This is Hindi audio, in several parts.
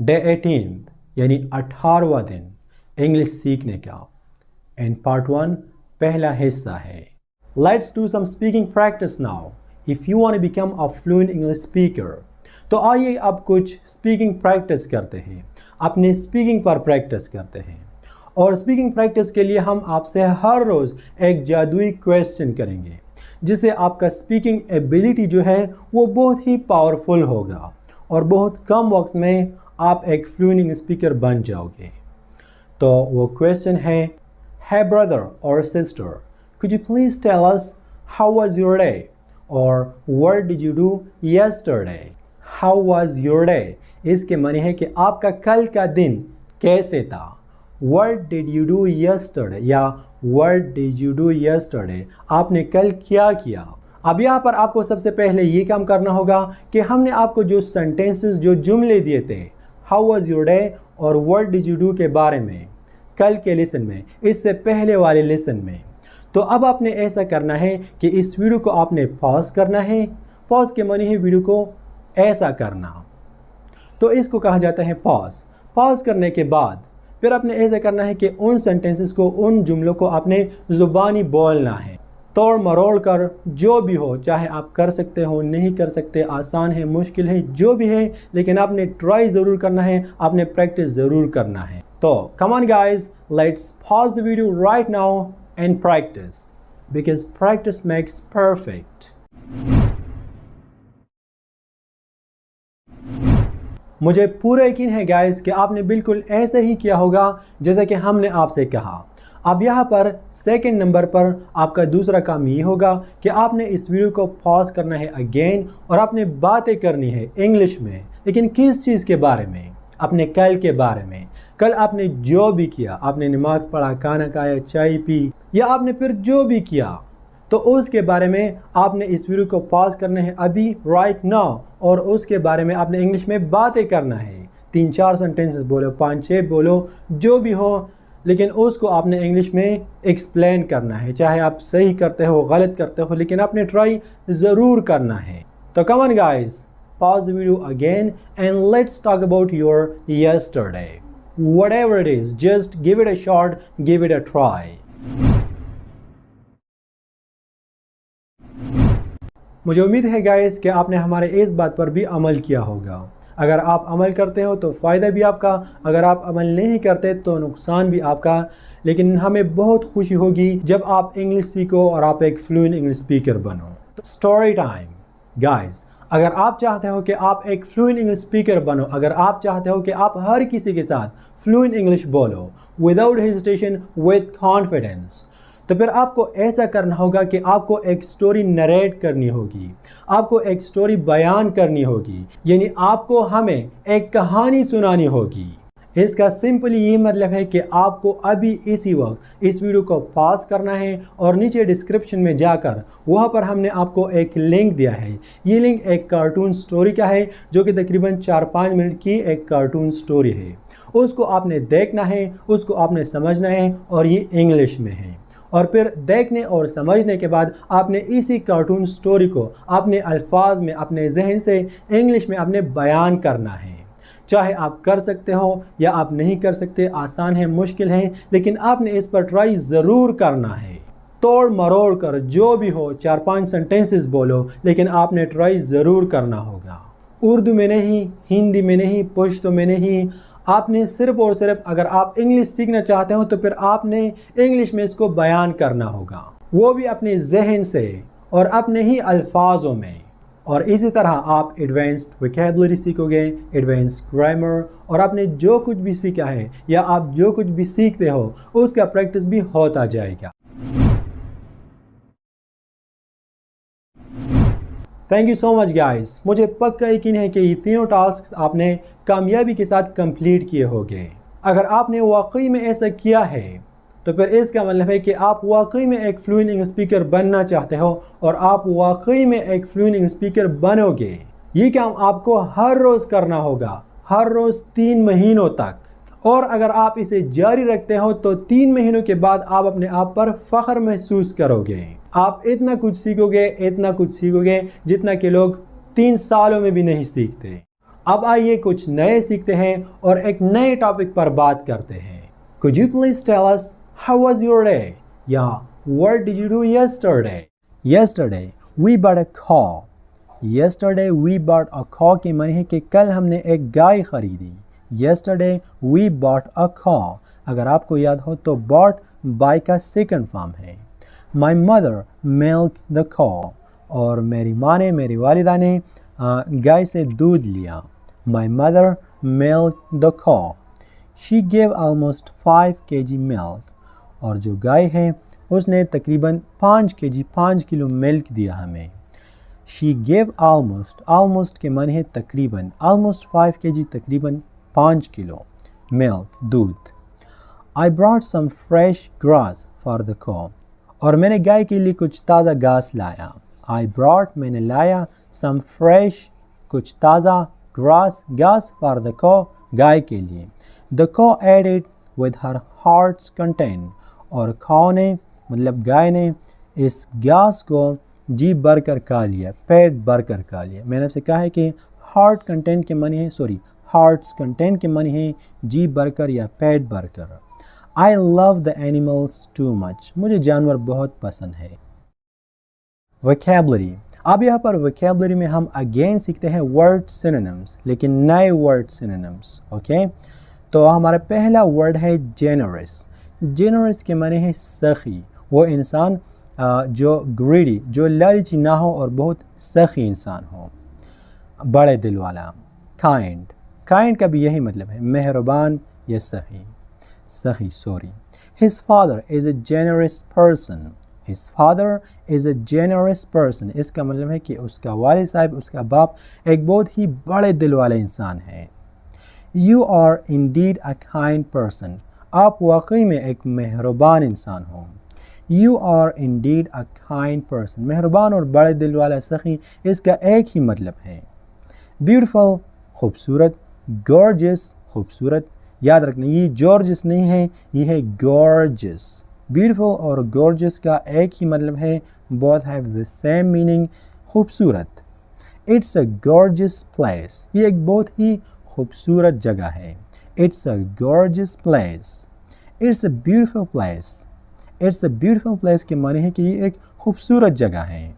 डे 18 यानी 18वां दिन इंग्लिश सीखने का। एंड पार्ट 1 पहला हिस्सा है। Let's do some speaking practice now if you want to become a fluent English speaker. तो आइए अब कुछ स्पीकिंग प्रैक्टिस करते हैं, अपने स्पीकिंग पर प्रैक्टिस करते हैं। और स्पीकिंग प्रैक्टिस के लिए हम आपसे हर रोज़ एक जादुई क्वेश्चन करेंगे जिससे आपका स्पीकिंग एबिलिटी जो है वो बहुत ही पावरफुल होगा और बहुत कम वक्त में आप एक फ्लुएंट इंग्लिश स्पीकर बन जाओगे। तो वो क्वेश्चन है, Hey brother or sister, could you please tell us how was your day? Or what did you do yesterday? How was your day? इसके माने है कि आपका कल का दिन कैसे था। What did you do yesterday? या What did you do yesterday? आपने कल क्या किया। अब यहाँ पर आपको सबसे पहले ये काम करना होगा कि हमने आपको जो सेंटेंसेस जो जुमले दिए थे How was your day और What did you do के बारे में कल के लेसन में, इससे पहले वाले लेसन में। तो अब आपने ऐसा करना है कि इस वीडियो को आपने पॉज करना है। पॉज के माने है वीडियो को ऐसा करना, तो इसको कहा जाता है पॉज। पॉज करने के बाद फिर आपने ऐसा करना है कि उन सेंटेंसेस को, उन जुमलों को आपने ज़ुबानी बोलना है, तोड़ मरोड़ कर, जो भी हो, चाहे आप कर सकते हो नहीं कर सकते, आसान है मुश्किल है जो भी है, लेकिन आपने ट्राई ज़रूर करना है, आपने प्रैक्टिस ज़रूर करना है। तो come on guys, let's pause the video right now and practice because practice makes perfect. मुझे पूरा यकीन है गाइस कि आपने बिल्कुल ऐसे ही किया होगा जैसा कि हमने आपसे कहा। अब यहाँ पर सेकंड नंबर पर आपका दूसरा काम ये होगा कि आपने इस वीडियो को पॉज करना है अगेन और आपने बातें करनी है इंग्लिश में। लेकिन किस चीज़ के बारे में? अपने कल के बारे में। कल आपने जो भी किया, आपने नमाज पढ़ा, खाना खाया, चाय पी, या आपने फिर जो भी किया, तो उसके बारे में आपने इस वीडियो को पॉज करना है अभी राइट नाउ और उसके बारे में आपने इंग्लिश में बातें करना है। 3-4 सेंटेंसेस बोलो, 5-6 बोलो, जो भी हो, लेकिन उसको आपने इंग्लिश में एक्सप्लेन करना है। चाहे आप सही करते हो गलत करते हो, लेकिन आपने ट्राई ज़रूर करना है। तो come on guys, pause the video again and let's talk about your yesterday. Whatever it is, just give it a shot, give it a try. मुझे उम्मीद है गाइस कि आपने हमारे इस बात पर भी अमल किया होगा। अगर आप अमल करते हो तो फ़ायदा भी आपका, अगर आप अमल नहीं करते तो नुकसान भी आपका। लेकिन हमें बहुत खुशी होगी जब आप इंग्लिश सीखो और आप एक फ्लुएंट इंग्लिश स्पीकर बनो। तो स्टोरी टाइम गाइस, अगर आप चाहते हो कि आप एक फ्लुएंट इंग्लिश स्पीकर बनो, अगर आप चाहते हो कि आप हर किसी के साथ फ्लुएंट इंग्लिश बोलो विदाउट हेजिटेशन, विद कॉन्फिडेंस, तो फिर आपको ऐसा करना होगा कि आपको एक स्टोरी नरेट करनी होगी, आपको एक स्टोरी बयान करनी होगी, यानी आपको हमें एक कहानी सुनानी होगी। इसका सिंपली ये मतलब है कि आपको अभी इसी वक्त इस वीडियो को पॉज करना है और नीचे डिस्क्रिप्शन में जाकर वहाँ पर हमने आपको एक लिंक दिया है। ये लिंक एक कार्टून स्टोरी का है जो कि तकरीबन 4-5 मिनट की एक कार्टून स्टोरी है। उसको आपने देखना है, उसको आपने समझना है और ये इंग्लिश में है। और फिर देखने और समझने के बाद आपने इसी कार्टून स्टोरी को अपने अल्फाज में, अपने जहन से इंग्लिश में आपने बयान करना है। चाहे आप कर सकते हो या आप नहीं कर सकते, आसान है मुश्किल है, लेकिन आपने इस पर ट्राई ज़रूर करना है। तोड़ मरोड़ कर, जो भी हो, 4-5 सेंटेंसेस बोलो, लेकिन आपने ट्राई ज़रूर करना होगा। उर्दू में नहीं, हिंदी में नहीं, पश्तो में नहीं, आपने सिर्फ और सिर्फ, अगर आप इंग्लिश सीखना चाहते हो तो फिर आपने इंग्लिश में इसको बयान करना होगा, वो भी अपने जहन से और अपने ही अल्फाजों में। और इसी तरह आप एडवांस्ड वोकैबुलरी सीखोगे, एडवांस्ड ग्रामर, और आपने जो कुछ भी सीखा है या आप जो कुछ भी सीखते हो उसका प्रैक्टिस भी होता जाएगा। Thank you so much guys. मुझे पक्का यकीन है कि ये तीनों टास्क आपने कामयाबी के साथ कंप्लीट किए होंगे। अगर आपने वाकई में ऐसा किया है तो फिर इसका मतलब है कि आप वाकई में एक फ्लुएंट इंग्लिश स्पीकर बनना चाहते हो और आप वाकई में एक फ्लुएंट इंग्लिश स्पीकर बनोगे। ये काम आपको हर रोज़ करना होगा, हर रोज़ 3 महीनों तक। और अगर आप इसे जारी रखते हो तो 3 महीनों के बाद आप अपने आप पर फ़ख्र महसूस करोगे। आप इतना कुछ सीखोगे, इतना कुछ सीखोगे जितना कि लोग 3 सालों में भी नहीं सीखते। अब आइए कुछ नए सीखते हैं और एक नए टॉपिक पर बात करते हैं। Could you please tell us how was your day? या what did you do yesterday? Yesterday we bought a cow. Yesterday we bought a cow के माने है कि कल हमने एक गाय खरीदी। Yesterday we bought a cow. अगर आपको याद हो तो bought buy का सेकंड फॉर्म है। My mother milked the cow. और मेरी माँ ने, मेरी वालिदा ने गाय से दूध लिया। My mother milked the cow. She gave almost 5 kg milk. और जो गाय है उसने तकरीबन 5 किलो मिल्क दिया हमें। She gave almost के माने है तकरीबन, almost 5 kg तकरीबन 5 किलो milk दूध। I brought some fresh grass for the cow. और मैंने गाय के लिए कुछ ताज़ा घास लाया। I brought मैंने लाया some fresh कुछ ताज़ा घास for the cow गाय के लिए। The cow ate it with her heart's content. और cow ने मतलब गाय ने इस घास को जी भर कर खा लिया, पेट भर कर खा लिया। मैंने आपसे कहा है कि हार्ट कंटेंट के माने है हार्ट्स कंटेंट के माने है जी भर कर या पेट भर कर। I love the animals too much. मुझे जानवर बहुत पसंद है। Vocabulary. अब यहाँ पर vocabulary में हम अगेन सीखते हैं word synonyms, लेकिन नए word synonyms, ओके? तो हमारा पहला वर्ड है generous. generous के माने है सखी, वो इंसान जो greedy, जो लालची ना हो और बहुत सखी इंसान हो, बड़े दिल वाला। kind का भी यही मतलब है, मेहरबान या सखी। His father is a generous person. His father is a generous person. इसका मतलब है कि उसका वालिद साहब, उसका बाप एक बहुत ही बड़े दिल वाला इंसान है। You are indeed a kind person. आप वाकई में एक मेहरबान इंसान हो। You are indeed a kind person. मेहरबान और बड़े दिल वाला सखी, इसका एक ही मतलब है। Beautiful खूबसूरत, gorgeous खूबसूरत। याद रखना ये gorgeous नहीं है, ये है gorgeous। Beautiful और gorgeous का एक ही मतलब है, both have the same meaning, खूबसूरत। It's a gorgeous place. ये एक बहुत ही खूबसूरत जगह है। It's a gorgeous place. It's a beautiful place. It's a beautiful place के माने है कि ये एक खूबसूरत जगह है।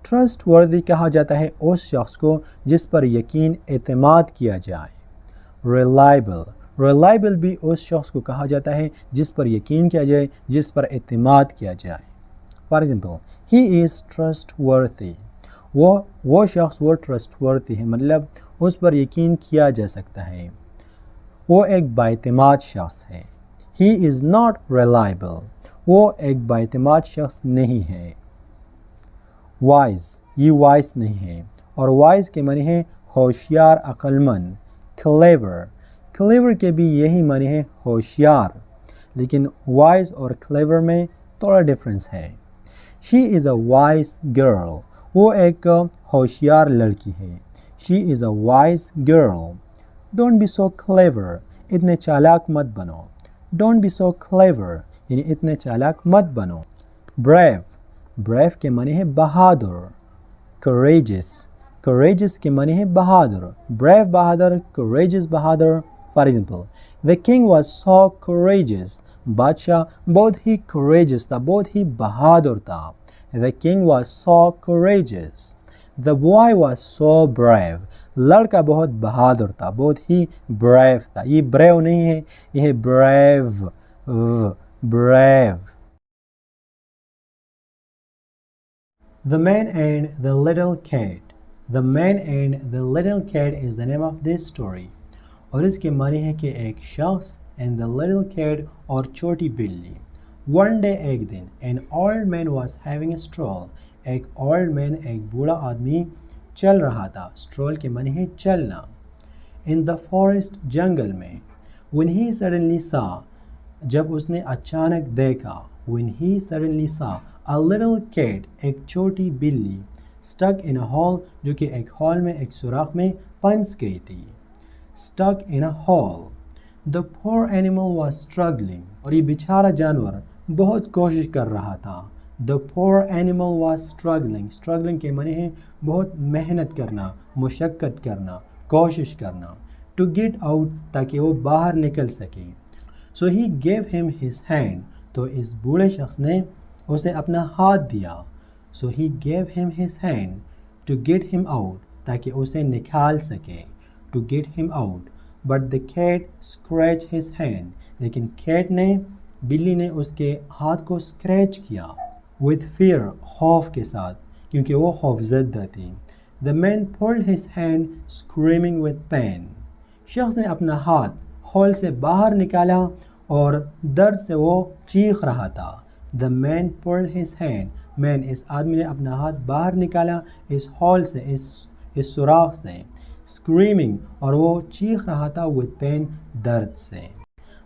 Trustworthy कहा जाता है उस शख्स को जिस पर यकीन एतमाद किया जाए। Reliable भी उस शख्स को कहा जाता है जिस पर यकीन किया जाए, जिस पर एतमाद किया जाए। For example, he is trustworthy. वो शख्स वो trustworthy है, मतलब उस पर यकीन किया जा सकता है। वो एक बाएतमाद शख्स है। He is not reliable. वो एक बाएतमाद शख्स नहीं है। Wise, ये wise नहीं है, और wise के माने है होशियार, अक्लमंद। Clever के भी यही माने है होशियार, लेकिन wise और clever में थोड़ा डिफरेंस है। She is a wise girl. वो एक होशियार लड़की है। She is a wise girl. Don't be so clever. इतने चालाक मत बनो। Don't be so clever. यानी इतने चालाक मत बनो। Brave के माने है बहादुर। Courageous के माने है बहादुर। Brave Bahadur, courageous Bahadur. For example, the king was so courageous. बादशाह बहुत ही courageous था, बहुत ही बहादुर था। The king was so courageous. The boy was so brave. लड़का बहुत बहादुर था, बहुत ही brave था। ये brave नहीं है, ये है brave. The Man and the Little Cat. The Man and the Little Cat is the name of this story. और इसके माने है कि एक शख्स and the little cat और छोटी बिल्ली। One day एक दिन an old man was having a stroll. एक old man एक बूढ़ा आदमी चल रहा था। Stroll के माने है चलना। In the forest जंगल में। When he suddenly saw, जब उसने अचानक देखा। When he suddenly saw a little cat, एक छोटी बिल्ली stuck in a hole, जो कि एक हॉल में, एक सुराख में फंस गई थी। Stuck in a hole. The poor animal was struggling. और ये बेचारा जानवर बहुत कोशिश कर रहा था। The poor animal was struggling, struggling के माने हैं बहुत मेहनत करना, मुशक्क़त करना, कोशिश करना, टू गेट आउट ताकि वो बाहर निकल सके। So he gave him his hand, तो इस बूढ़े शख्स ने उसे अपना हाथ दिया। So he gave him his hand to get him out, ताकि उसे निकाल सके, to get him out. But the cat scratch his hand, लेकिन कैट ने, बिल्ली ने उसके हाथ को स्क्रैच किया। विथ फियर, खौफ के साथ, क्योंकि वो खौफजदा थी। The man pulled his hand screaming with pain, शख्स ने अपना हाथ हॉल से बाहर निकाला और दर्द से वो चीख रहा था। The man pulled his hand, man इस आदमी ने अपना हाथ बाहर निकाला इस हॉल से, इस सुराख से। स्क्रीमिंग, और वो चीख रहा था विथ पेन, दर्द से।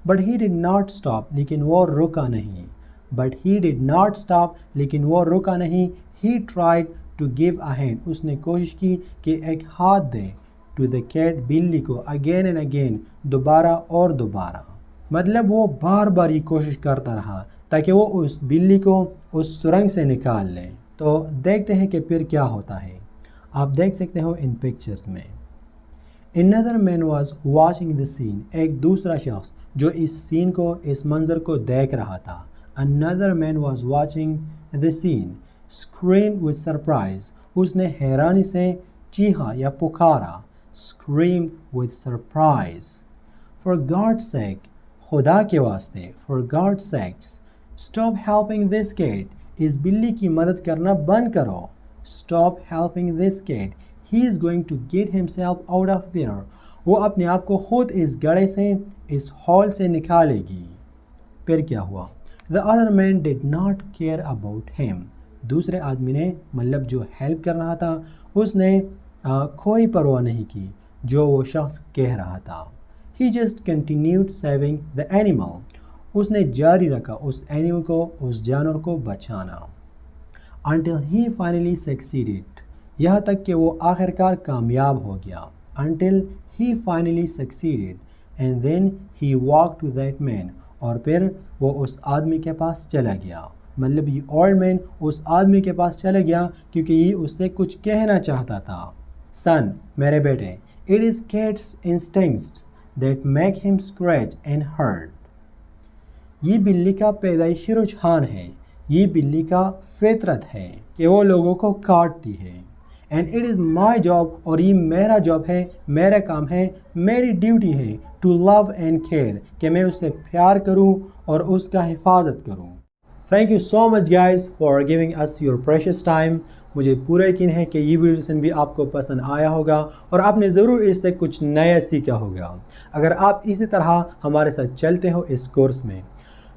But he did not stop, लेकिन वो रुका नहीं। But he did not stop, लेकिन वो रुका नहीं। He tried to give a hand, उसने कोशिश की कि एक हाथ दे। टू द कैट, बिल्ली को। अगेन एंड अगेन, दोबारा और दोबारा। मतलब वो बार बार ये कोशिश करता रहा ताकि वो उस बिल्ली को उस सुरंग से निकाल ले। तो देखते हैं कि फिर क्या होता है। आप देख सकते हो इन पिक्चर्स में। Another man was watching the scene, एक दूसरा शख्स जो इस सीन को, इस मंजर को देख रहा था। Another man was watching the scene, screamed with surprise, उसने हैरानी से चीखा या पुकारा। Screamed with surprise. For God's sake, खुदा के वास्ते, for God's sakes, stop helping this cat, इस बिल्ली की मदद करना बंद करो। Stop helping this cat, he is going to get himself out of there, वो अपने आप को खुद इस गड़े से, इस हॉल से निकालेगी। फिर क्या हुआ? The other man did not care about him, दूसरे आदमी ने, मतलब जो हेल्प कर रहा था, उसने कोई परवाह नहीं की जो वो शख्स कह रहा था। He just continued saving the animal, उसने जारी रखा उस एनिमल को, उस जानवर को बचाना। Until he finally succeeded, यहाँ तक कि वो आखिरकार कामयाब हो गया। Until he finally succeeded, and then he walked to that man, और फिर वो उस आदमी के पास चला गया। मतलब ये ओल्ड मैन उस आदमी के पास चला गया क्योंकि ये उससे कुछ कहना चाहता था। Son, मेरे बेटे, it is cat's instincts that make him scratch and hurt. ये बिल्ली का पैदाइशी रुझान है, ये बिल्ली का फितरत है कि वो लोगों को काटती है। And it is my job, और ये मेरा जॉब है, मेरा काम है, मेरी ड्यूटी है टू लव एंड केयर, कि मैं उससे प्यार करूं और उसका हिफाजत करूं। Thank you so much guys for giving us your precious time. मुझे पूरा यकीन है कि ये वीडियो भी आपको पसंद आया होगा और आपने ज़रूर इससे कुछ नया सीखा होगा। अगर आप इसी तरह हमारे साथ चलते हो इस कोर्स में,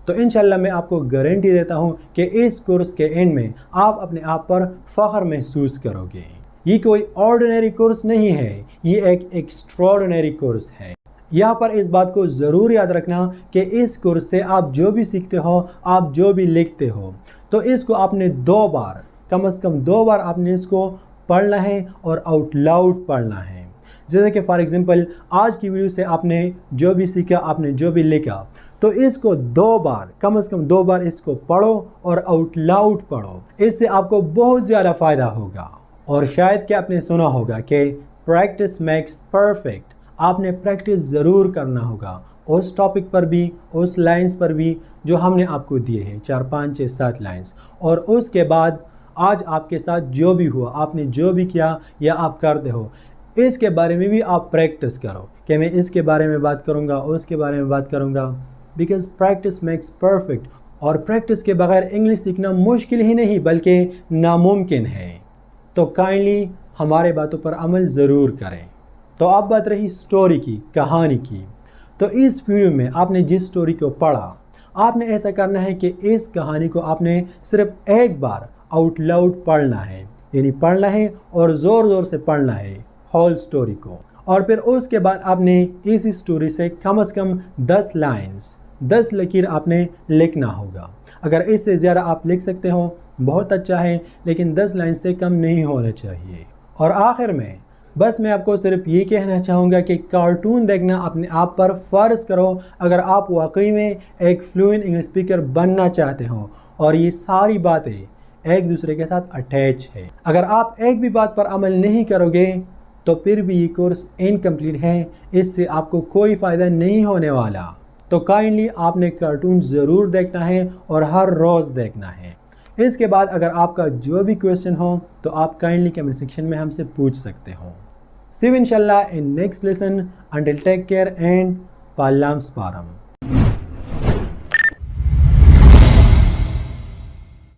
तो इंशाल्लाह मैं आपको गारंटी देता हूँ कि इस कोर्स के एंड में आप अपने आप पर फ़ख्र महसूस करोगे। ये कोई ऑर्डिनरी कोर्स नहीं है, ये एक एक्स्ट्राऑर्डिनरी कोर्स है। यहाँ पर इस बात को ज़रूर याद रखना कि इस कोर्स से आप जो भी सीखते हो, आप जो भी लिखते हो, तो इसको आपने 2 बार, कम से कम 2 बार आपने इसको पढ़ना है और आउट लाउड पढ़ना है। जैसे कि फॉर एग्ज़ाम्पल आज की वीडियो से आपने जो भी सीखा, आपने जो भी लिखा, तो इसको 2 बार, कम से कम 2 बार इसको पढ़ो और आउट लाउड पढ़ो। इससे आपको बहुत ज़्यादा फ़ायदा होगा। और शायद कि आपने सुना होगा कि प्रैक्टिस मेक्स परफेक्ट, आपने प्रैक्टिस ज़रूर करना होगा उस टॉपिक पर भी, उस लाइंस पर भी जो हमने आपको दिए हैं, 4, 5, 6, 7 लाइंस। और उसके बाद आज आपके साथ जो भी हुआ, आपने जो भी किया या आप करते हो, इसके बारे में भी आप प्रैक्टिस करो कि मैं इसके बारे में बात करूँगा, उसके बारे में बात करूँगा। बिकॉज प्रैक्टिस मेक्स परफेक्ट, और प्रैक्टिस के बगैर इंग्लिश सीखना मुश्किल ही नहीं बल्कि नामुमकिन है। तो काइंडली हमारे बातों पर अमल ज़रूर करें। तो अब बात रही स्टोरी की, कहानी की। तो इस वीडियो में आपने जिस स्टोरी को पढ़ा, आपने ऐसा करना है कि इस कहानी को आपने सिर्फ एक बार आउट लाउड पढ़ना है, यानी पढ़ना है और ज़ोर ज़ोर से पढ़ना है होल स्टोरी को। और फिर उसके बाद आपने इस स्टोरी से कम 10 लाइन्स, 10 लकीर आपने लिखना होगा। अगर इससे ज़्यादा आप लिख सकते हो बहुत अच्छा है, लेकिन 10 लाइन से कम नहीं होना चाहिए। और आखिर में बस मैं आपको सिर्फ ये कहना चाहूँगा कि कार्टून देखना अपने आप पर फ़र्ज़ करो अगर आप वाकई में एक फ्लुएंट इंग्लिश स्पीकर बनना चाहते हो और ये सारी बातें एक दूसरे के साथ अटैच है। अगर आप एक भी बात पर अमल नहीं करोगे तो फिर भी ये कोर्स इनकम्प्लीट है, इससे आपको कोई फ़ायदा नहीं होने वाला। तो काइंडली आपने कार्टून ज़रूर देखना है और हर रोज़ देखना है। इसके बाद अगर आपका जो भी क्वेश्चन हो तो आप काइंडली कमेंट सेक्शन में हमसे पूछ सकते हो। See you inshallah in next lesson. Until take care and Palam Sparam.